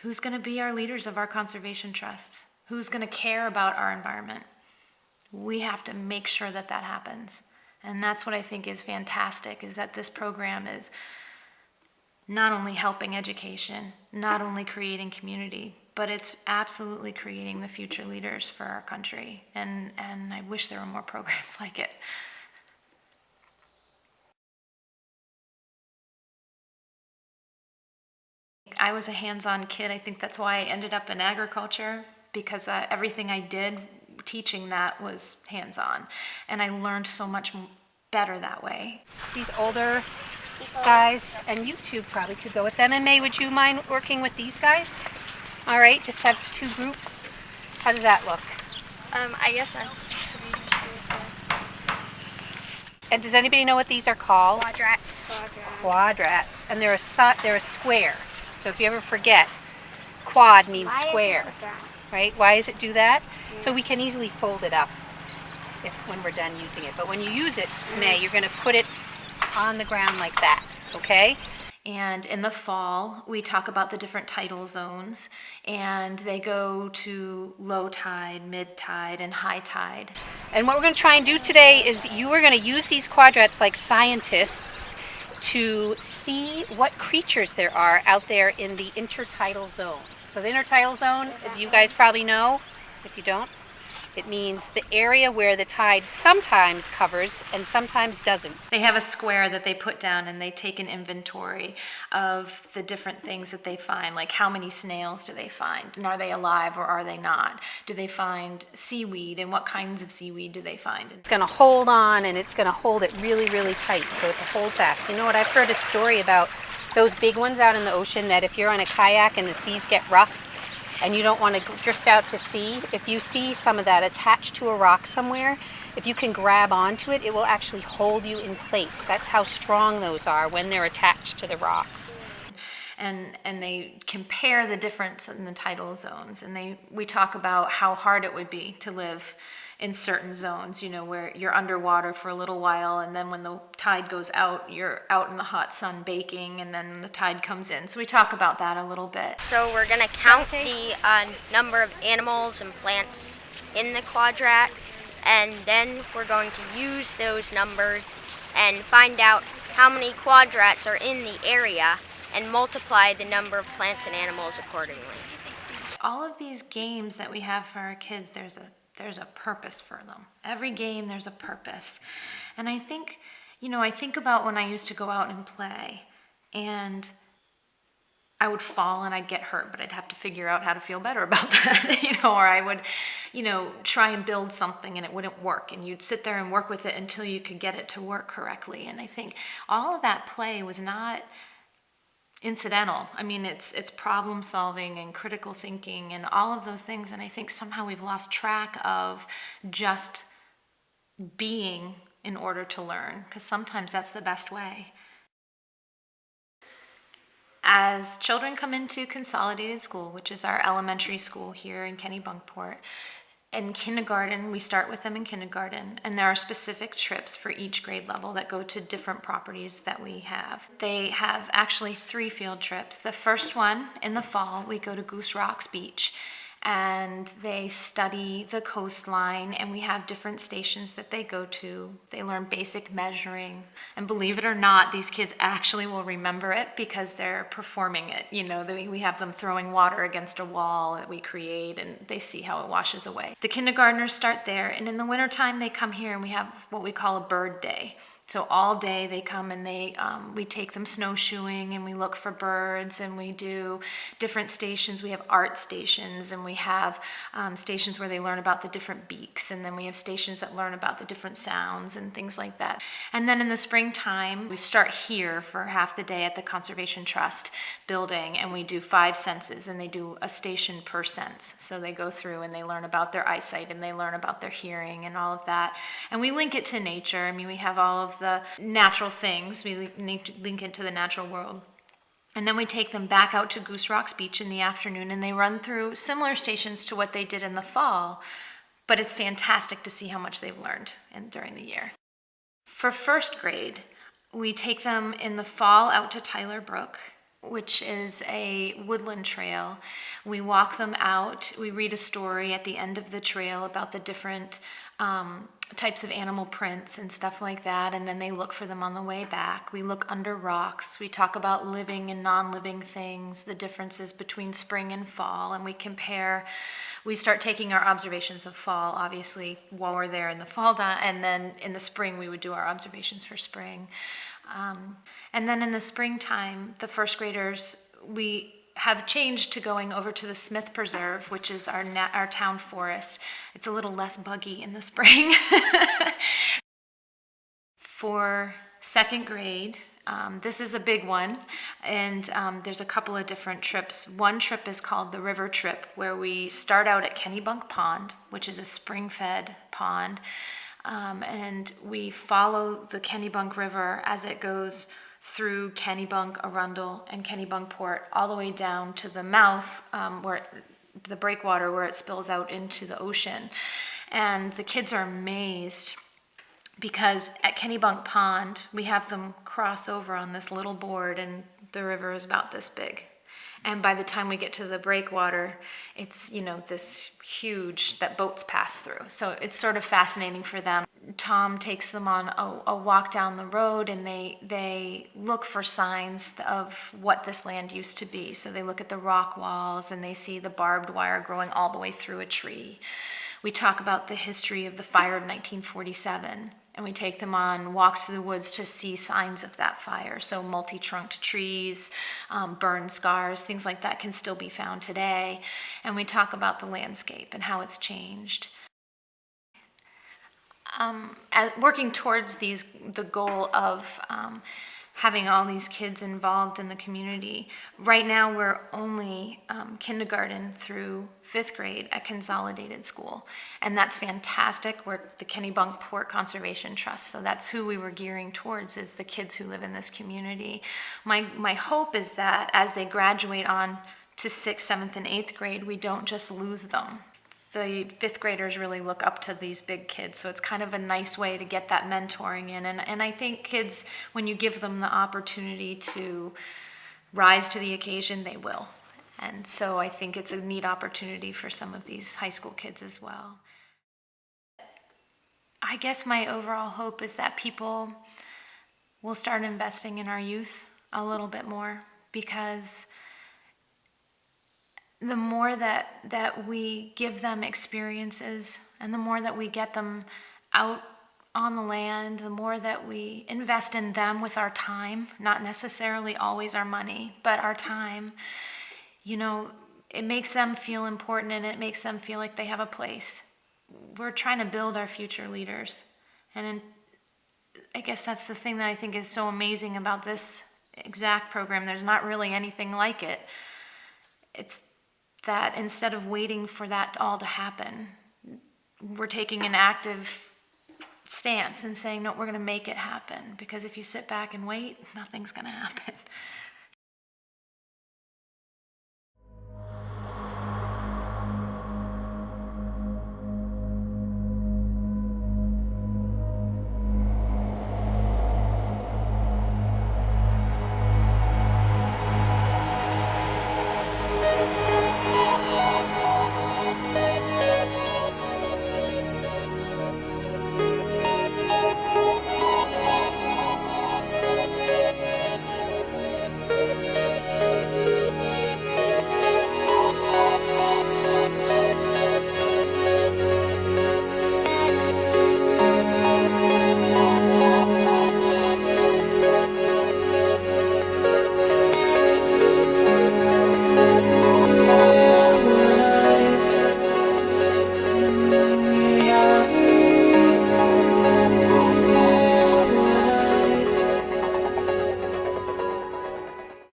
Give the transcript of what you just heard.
Who's going to be our leaders of our conservation trusts? Who's going to care about our environment? We have to make sure that that happens. And that's what I think is fantastic, is that this program is not only helping education, not only creating community, but it's absolutely creating the future leaders for our country. And I wish there were more programs like it. I was a hands-on kid. I think that's why I ended up in agriculture, because everything I did teaching that was hands-on. And I learned so much better that way. These older guys, and you two probably could go with them. And May, would you mind working with these guys? All right, just have 2 groups. How does that look? I guess that's And does anybody know what these are called? quadrats. Quadrats. And they're a square. So if you ever forget, quad means square, right? Why does it do that? Yes. So we can easily fold it up when we're done using it. But when you use it, May, you're going to put it on the ground like that, okay? And in the fall, we talk about the different tidal zones, and they go to low tide, mid tide, and high tide. And what we're going to try and do today is you are going to use these quadrats like scientists to see what creatures there are out there in the intertidal zone. So the intertidal zone, as you guys probably know, if you don't, it means the area where the tide sometimes covers and sometimes doesn't. They have a square that they put down, and they take an inventory of the different things that they find, like how many snails do they find, and are they alive or are they not? Do they find seaweed, and what kinds of seaweed do they find? It's going to hold on, and it's going to hold it really, really tight, so it's a hold fast. You know what, I've heard a story about those big ones out in the ocean, that if you're on a kayak and the seas get rough, and you don't want to drift out to sea, if you see some of that attached to a rock somewhere, if you can grab onto it, it will actually hold you in place. That's how strong those are when they're attached to the rocks. And they compare the difference in the tidal zones, and we talk about how hard it would be to live in certain zones, you know, where you're underwater for a little while, and then when the tide goes out, you're out in the hot sun baking, and then the tide comes in. So we talk about that a little bit. So we're going to count the number of animals and plants in the quadrat, and then we're going to use those numbers and find out how many quadrats are in the area and multiply the number of plants and animals accordingly. All of these games that we have for our kids, there's a purpose for them. Every game, there's a purpose. And I think about when I used to go out and play, and I would fall and I'd get hurt, but I'd have to figure out how to feel better about that, or I would, try and build something and it wouldn't work, and you'd sit there and work with it until you could get it to work correctly. And I think all of that play was not incidental. I mean, it's problem solving and critical thinking and all of those things. And I think somehow we've lost track of just being in order to learn, because sometimes that's the best way. As children come into consolidated school, which is our elementary school here in Kennebunkport, in kindergarten, we start with them in kindergarten, and there are specific trips for each grade level that go to different properties that we have. They have actually 3 field trips. The first one, in the fall, we go to Goose Rocks Beach, and they study the coastline, and we have different stations that they go to. They learn basic measuring, and believe it or not, these kids actually will remember it because they're performing it. We have them throwing water against a wall that we create, and they see how it washes away. The kindergartners start there, and in the wintertime they come here, and we have what we call a bird day. So all day they come, and we take them snowshoeing, and we look for birds, and we do different stations. We have art stations, and we have stations where they learn about the different beaks, and then we have stations that learn about the different sounds and things like that. And then in the springtime, we start here for half the day at the Conservation Trust building, and we do 5 senses, and they do a station per sense. So they go through and they learn about their eyesight, and they learn about their hearing and all of that. And we link it to nature. I mean, we have all of the natural things. We link it to the natural world. And then we take them back out to Goose Rocks Beach in the afternoon, and they run through similar stations to what they did in the fall, but it's fantastic to see how much they've learned during the year. For first grade, we take them in the fall out to Tyler Brook, which is a woodland trail. We walk them out. We read a story at the end of the trail about the different types of animal prints and stuff like that, and then they look for them on the way back. We look under rocks. We talk about living and non-living things, the differences between spring and fall, and we compare. We start taking our observations of fall, obviously, while we're there in the fall, and then in the spring we would do our observations for spring. And then in the springtime, the first graders, we have changed to going over to the Smith Preserve, which is our town forest. It's a little less buggy in the spring. For second grade, this is a big one, and there's a couple of different trips. One trip is called the river trip, where we start out at Kennybunk Pond, which is a spring-fed pond, and we follow the Kennybunk River as it goes through Kennybunk, Arundel, and Kennebunkport, all the way down to the mouth, the breakwater where it spills out into the ocean. And the kids are amazed because at Kennybunk Pond, we have them cross over on this little board, and the river is about this big. And by the time we get to the breakwater, it's, this huge, that boats pass through. So it's sort of fascinating for them. Tom takes them on a walk down the road, and they look for signs of what this land used to be. So they look at the rock walls, and they see the barbed wire growing all the way through a tree. We talk about the history of the fire of 1947. And we take them on walks through the woods to see signs of that fire. So multi-trunked trees, burn scars, things like that can still be found today. And we talk about the landscape and how it's changed. Working towards the goal of having all these kids involved in the community. Right now we're only kindergarten through 5th grade at Consolidated School, and that's fantastic. We're the Kennebunkport Conservation Trust, so that's who we were gearing towards, is the kids who live in this community. My hope is that as they graduate on to 6th, 7th, and 8th grade, we don't just lose them. The 5th graders really look up to these big kids, so it's kind of a nice way to get that mentoring in. And I think kids, when you give them the opportunity to rise to the occasion, they will. And so I think it's a neat opportunity for some of these high school kids as well. I guess my overall hope is that people will start investing in our youth a little bit more, because the more that we give them experiences, and the more that we get them out on the land, the more that we invest in them with our time, not necessarily always our money, but our time, it makes them feel important, and it makes them feel like they have a place. We're trying to build our future leaders. And I guess that's the thing that I think is so amazing about this exact program. There's not really anything like it. It's that instead of waiting for that all to happen, we're taking an active stance and saying, no, we're going to make it happen. Because if you sit back and wait, nothing's going to happen.